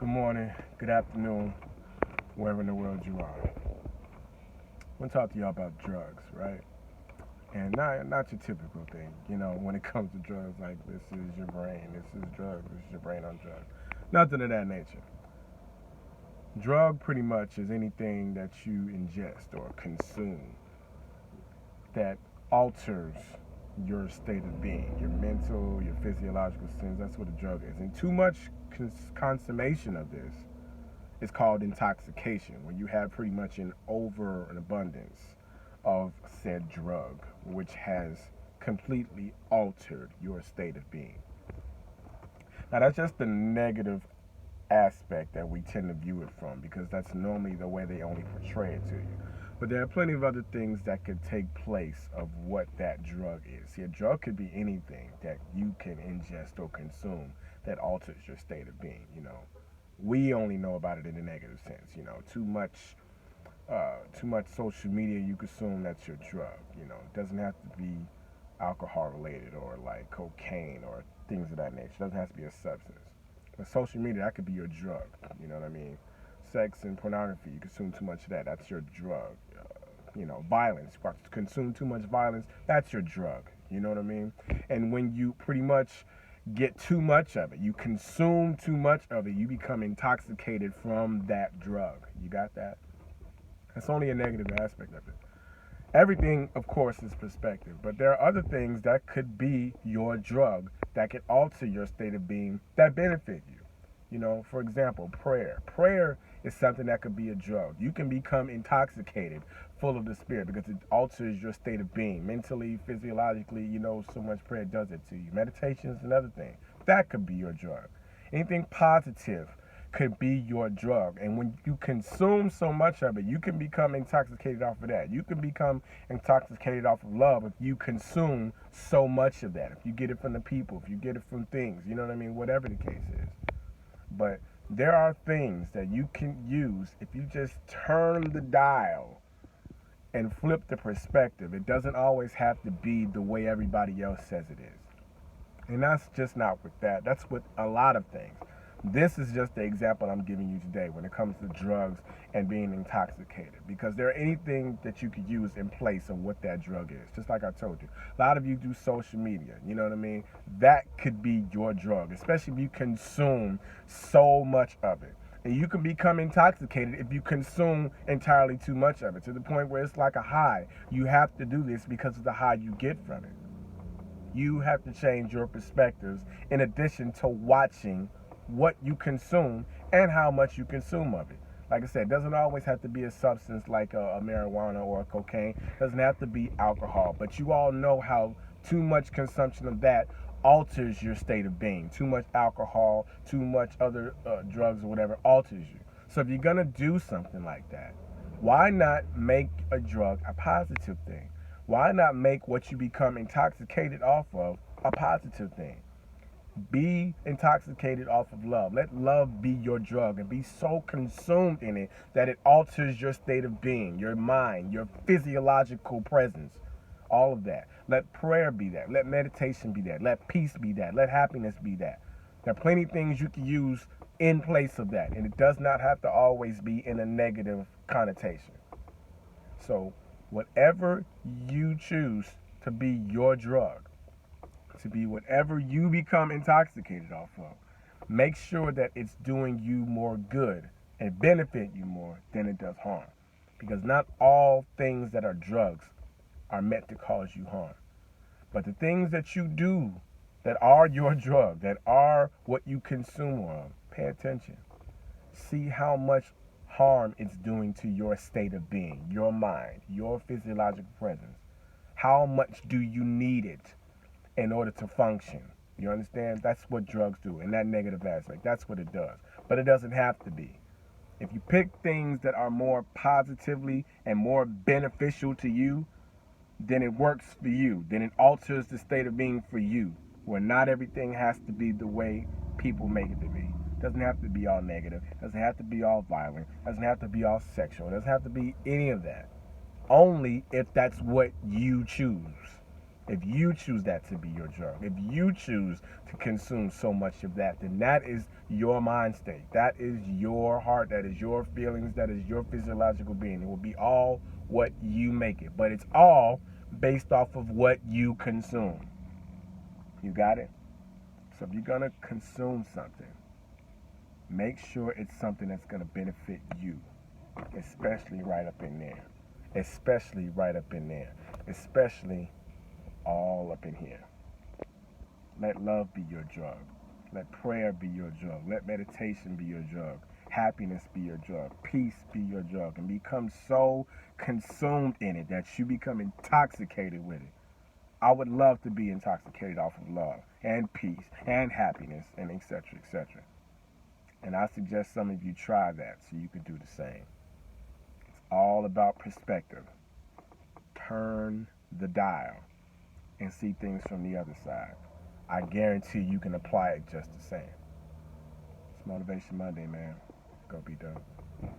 Good morning, good afternoon, wherever in the world you are. I want to talk to y'all about drugs, right? And not your typical thing, when it comes to drugs, like this is your brain, this is drugs, this is your brain on drugs. Nothing of that nature. Drug pretty much is anything that you ingest or consume that alters your state of being, your mental, your physiological sense. That's what a drug is. And too much consummation of this is called intoxication, where you have pretty much an abundance of said drug, which has completely altered your state of being. Now, that's just the negative aspect that we tend to view it from, because that's normally the way they only portray it to you. But there are plenty of other things that could take place of what that drug is. See, a drug could be anything that you can ingest or consume that alters your state of being. We only know about it in a negative sense. Too much social media you consume, that's your drug. It doesn't have to be alcohol related or like cocaine or things of that nature. It doesn't have to be a substance. But social media, that could be your drug. You know what I mean? Sex and pornography, you consume too much of that, that's your drug. Violence, you consume too much violence, that's your drug. You know what I mean? And when you pretty much get too much of it, you consume too much of it, you become intoxicated from that drug. You got that? That's only a negative aspect of it. Everything, of course, is perspective, but there are other things that could be your drug that could alter your state of being that benefit you. For example, prayer. Prayer is something that could be a drug. You can become intoxicated, full of the spirit, because it alters your state of being mentally, physiologically. So much prayer does it to you. Meditation is another thing. That could be your drug. Anything positive could be your drug. And when you consume so much of it, you can become intoxicated off of that. You can become intoxicated off of love if you consume so much of that. If you get it from the people, if you get it from things, you know what I mean? Whatever the case is. But there are things that you can use if you just turn the dial and flip the perspective. It doesn't always have to be the way everybody else says it is. And that's just not with that. That's with a lot of things. This is just the example I'm giving you today when it comes to drugs and being intoxicated, because there are anything that you could use in place of what that drug is. Just like I told you, a lot of you do social media, you know what I mean? That could be your drug, especially if you consume so much of it. And you can become intoxicated if you consume entirely too much of it, to the point where it's like a high. You have to do this because of the high you get from it. You have to change your perspectives in addition to watching what you consume and how much you consume of it. Like I said, it doesn't always have to be a substance like a marijuana or a cocaine. It doesn't have to be alcohol. But you all know how too much consumption of that alters your state of being. Too much alcohol, too much other drugs or whatever alters you. So if you're going to do something like that, why not make a drug a positive thing? Why not make what you become intoxicated off of a positive thing? Be intoxicated off of love. Let love be your drug and be so consumed in it that it alters your state of being, your mind, your physiological presence, all of that. Let prayer be that. Let meditation be that. Let peace be that. Let happiness be that. There are plenty of things you can use in place of that, and it does not have to always be in a negative connotation. So, whatever you choose to be your drug, to be whatever you become intoxicated off of, make sure that it's doing you more good and benefit you more than it does harm. Because not all things that are drugs are meant to cause you harm. But the things that you do that are your drug, that are what you consume of, pay attention. See how much harm it's doing to your state of being, your mind, your physiological presence. How much do you need it in order to function? You understand? That's what drugs do in that negative aspect. That's what it does. But it doesn't have to be. If you pick things that are more positively and more beneficial to you, then it works for you. Then it alters the state of being for you, where not everything has to be the way people make it to be. It doesn't have to be all negative. It doesn't have to be all violent. It doesn't have to be all sexual. It doesn't have to be any of that. Only if that's what you choose. If you choose that to be your drug, if you choose to consume so much of that, then that is your mind state. That is your heart. That is your feelings. That is your physiological being. It will be all what you make it. But it's all based off of what you consume. You got it? So if you're going to consume something, make sure it's something that's going to benefit you, especially right up in there. Especially right up in there. Especially all up in here. Let love be your drug. Let prayer be your drug. Let meditation be your drug. Happiness be your drug. Peace be your drug. And become so consumed in it that you become intoxicated with it. I would love to be intoxicated off of love and peace and happiness and etc. etc. And I suggest some of you try that so you can do the same. It's all about perspective. Turn the dial and see things from the other side. I guarantee you can apply it just the same. It's Motivation Monday, man. Go be dope.